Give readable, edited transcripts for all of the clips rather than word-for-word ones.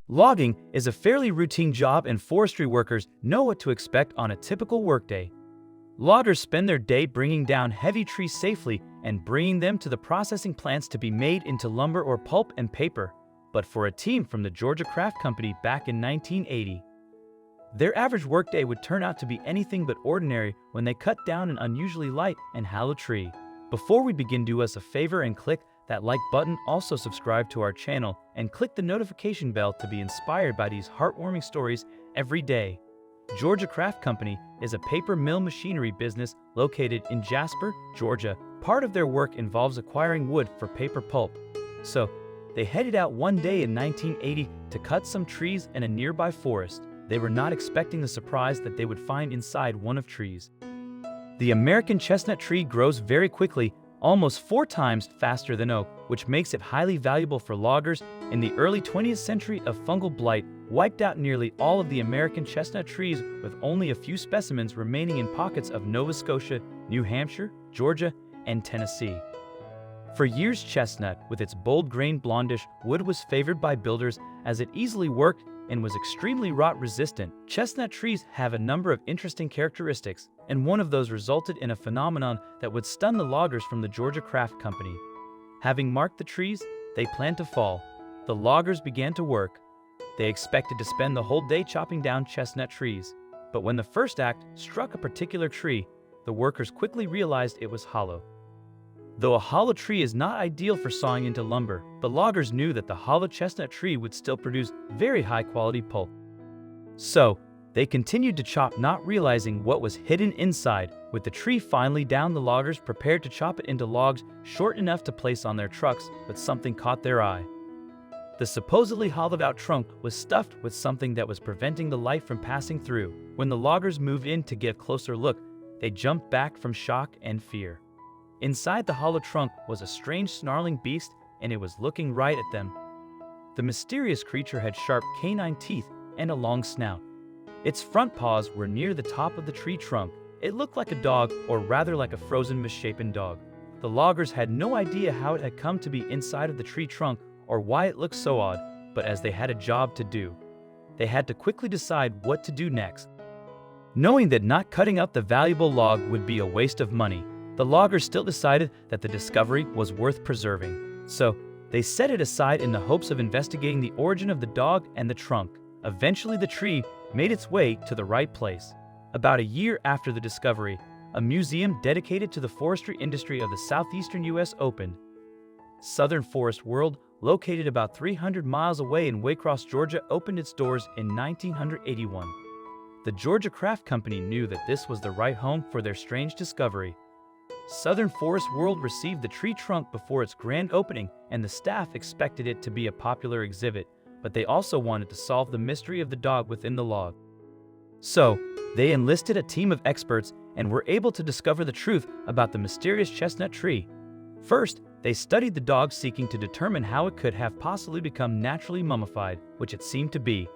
Logging is a fairly routine job and forestry workers know what to expect on a typical workday. Loggers spend their day bringing down heavy trees safely and bringing them to the processing plants to be made into lumber or pulp and paper. But for a team from the Georgia Craft Company back in 1980, their average workday would turn out to be anything but ordinary when they cut down an unusually light and hollow tree. Before we begin, do us a favor and click that like button. Also subscribe to our channel and click the notification bell to be inspired by these heartwarming stories every day. Georgia Craft Company is a paper mill machinery business located in Jasper, Georgia. Part of their work involves acquiring wood for paper pulp. So, they headed out one day in 1980 to cut some trees in a nearby forest. They were not expecting the surprise that they would find inside one of trees. The American chestnut tree grows very quickly, almost 4 times faster than oak, which makes it highly valuable for loggers. In the early 20th century, a fungal blight wiped out nearly all of the American chestnut trees, with only a few specimens remaining in pockets of Nova Scotia, New Hampshire, Georgia, and Tennessee. For years, chestnut, with its bold-grained blondish wood, was favored by builders as it easily worked and was extremely rot-resistant. Chestnut trees have a number of interesting characteristics, and one of those resulted in a phenomenon that would stun the loggers from the Georgia Craft Company. Having marked the trees they planned to fall, the loggers began to work. They expected to spend the whole day chopping down chestnut trees, but when the first axe struck a particular tree, the workers quickly realized it was hollow. Though a hollow tree is not ideal for sawing into lumber, the loggers knew that the hollow chestnut tree would still produce very high-quality pulp. So, they continued to chop, not realizing what was hidden inside. With the tree finally down, the loggers prepared to chop it into logs short enough to place on their trucks, but something caught their eye. The supposedly hollowed-out trunk was stuffed with something that was preventing the light from passing through. When the loggers moved in to get a closer look, they jumped back from shock and fear. Inside the hollow trunk was a strange snarling beast, and it was looking right at them. The mysterious creature had sharp canine teeth and a long snout. Its front paws were near the top of the tree trunk. It looked like a dog, or rather like a frozen, misshapen dog. The loggers had no idea how it had come to be inside of the tree trunk or why it looked so odd, but as they had a job to do, they had to quickly decide what to do next. Knowing that not cutting up the valuable log would be a waste of money, the loggers still decided that the discovery was worth preserving. So, they set it aside in the hopes of investigating the origin of the dog and the trunk. Eventually, the tree made its way to the right place. About a year after the discovery, a museum dedicated to the forestry industry of the southeastern U.S. opened. Southern Forest World, located about 300 miles away in Waycross, Georgia, opened its doors in 1981. The Georgia Craft Company knew that this was the right home for their strange discovery. Southern Forest World received the tree trunk before its grand opening, and the staff expected it to be a popular exhibit, but they also wanted to solve the mystery of the dog within the log. So, they enlisted a team of experts and were able to discover the truth about the mysterious chestnut tree. First, they studied the dog, seeking to determine how it could have possibly become naturally mummified, which it seemed to be.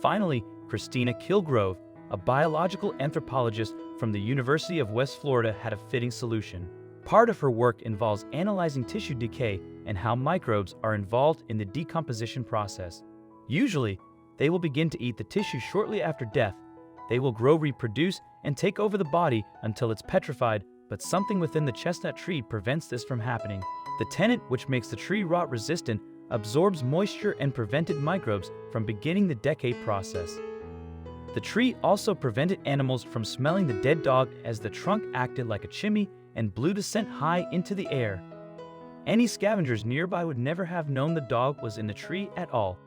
Finally, Christina Kilgrove, a biological anthropologist from the University of West Florida, had a fitting solution. Part of her work involves analyzing tissue decay and how microbes are involved in the decomposition process. Usually, they will begin to eat the tissue shortly after death. They will grow, reproduce, and take over the body until it's petrified, but something within the chestnut tree prevents this from happening. The tenant, which makes the tree rot resistant, absorbs moisture and prevented microbes from beginning the decay process. The tree also prevented animals from smelling the dead dog, as the trunk acted like a chimney and blew the scent high into the air. Any scavengers nearby would never have known the dog was in the tree at all.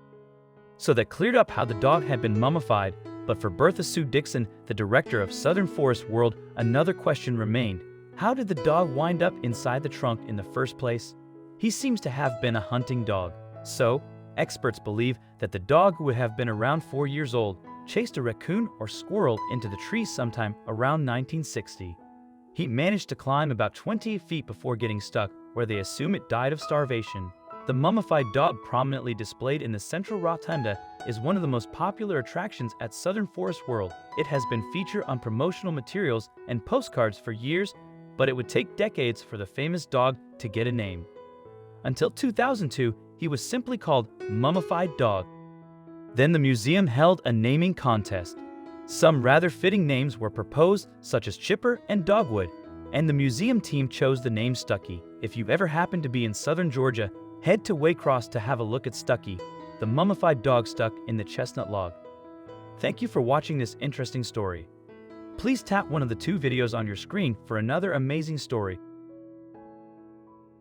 So that cleared up how the dog had been mummified, but for Bertha Sue Dixon, the director of Southern Forest World, another question remained. How did the dog wind up inside the trunk in the first place? He seems to have been a hunting dog. So, experts believe that the dog, who would have been around 4 years old, chased a raccoon or squirrel into the tree sometime around 1960. He managed to climb about 20 feet before getting stuck, where they assume it died of starvation. The mummified dog, prominently displayed in the central rotunda, is one of the most popular attractions at Southern Forest World. It has been featured on promotional materials and postcards for years, but it would take decades for the famous dog to get a name. Until 2002, he was simply called Mummified Dog. Then the museum held a naming contest. Some rather fitting names were proposed, such as Chipper and Dogwood, and the museum team chose the name Stucky. If you've ever happened to be in southern Georgia, head to Waycross to have a look at Stucky, the mummified dog stuck in the chestnut log. Thank you for watching this interesting story. Please tap one of the 2 videos on your screen for another amazing story.